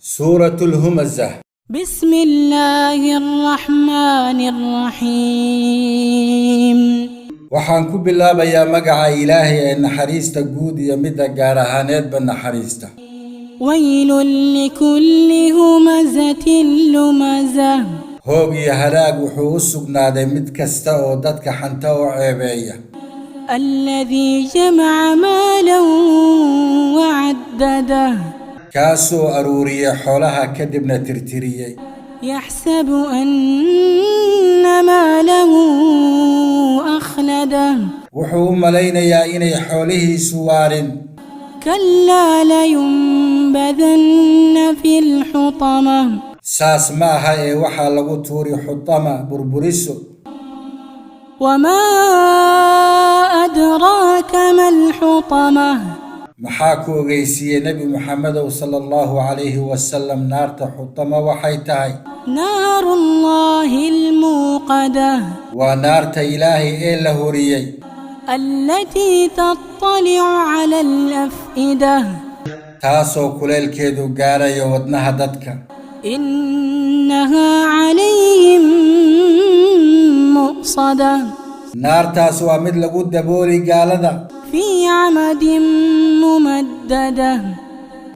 سورة الهمزة. بسم الله الرحمن الرحيم. waxaan ku bilaabayaa magaca Ilaahay ee naxariista guud iyo midda gaar ahaaneedba naxariista. ويل لكل همزة لمزة. hoog iyo halaag wuxuu u sugnaaday mid kasta oo dadka xanta oo ceebeeya. الذي جمع مالا وعدده. kaasoo aruuriya xoolaha kadibna tirtiriyay. يحسب أن ماله أخلده. wuxuu u malaynayaa inay xoolihiisu waarin. كلا لينبذن في الحطمة. saas ma aha ee waxaa lagu tuuri xutama burburiso. وما أدراك ما الحطمة. maxaa ku ogeysiiyey nabi maxamedow sallallahu alayhi wasallam naarta xutama waxay tahay? نار الله الموقدة. waa naarta ilaahay ee la horiyey. التي تطلع على الأفئدة. taasoo kuleelkeedu gaarayo wadnaha dadka. إنها عليهم مؤصدة. naartaas waa mid lagu dabooli gaalada. في عمد ممددة.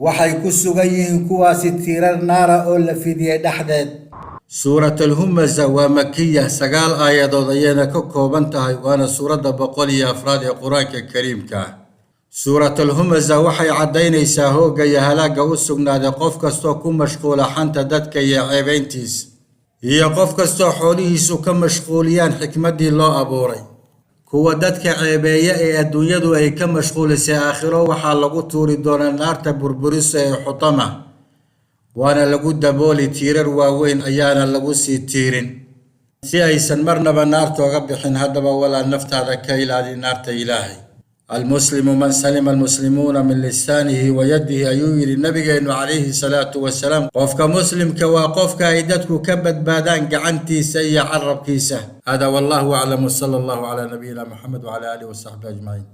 waxay ku sugan yihiin kuwaasi tiirar naara oo la fidiyey dhexdeed. suurat alhumaza waa makiya 9 aayadood ayayna ka kooban tahay waana suuradda 104 ee qur-aanka kariimka ah. suurat alhumaza waxay caddaynaysaa hoogga iyo halaagga u sugnaaday qof kastoo ku mashquula xanta dadka iyo ceebayntiis iyo qof kastoo xoolihiisu ka mashquuliyaan xikmaddii loo abuuray. kuwa dadka ceebeeya ee adduunyadu ay ka mashquulisay aakhiro waxaa lagu tuuri doonaa naarta burburisa ee xutama waana lagu dabooli tiirar waaweyn ayaana lagu sii tiirin si aysan marnaba naarta uga bixin. haddaba walaa naftaada ka ilaali naarta ilaahay. المسلم من سلم المسلمون من لسانه ويده أيوير النبي عليه الصلاة والسلام. قفك مسلم كوا قفك عيدتك كبد بادان قعنتي سي عرب كيسه. هذا والله أعلم. صلى الله على نبينا محمد وعلى آله وصحبه أجمعين.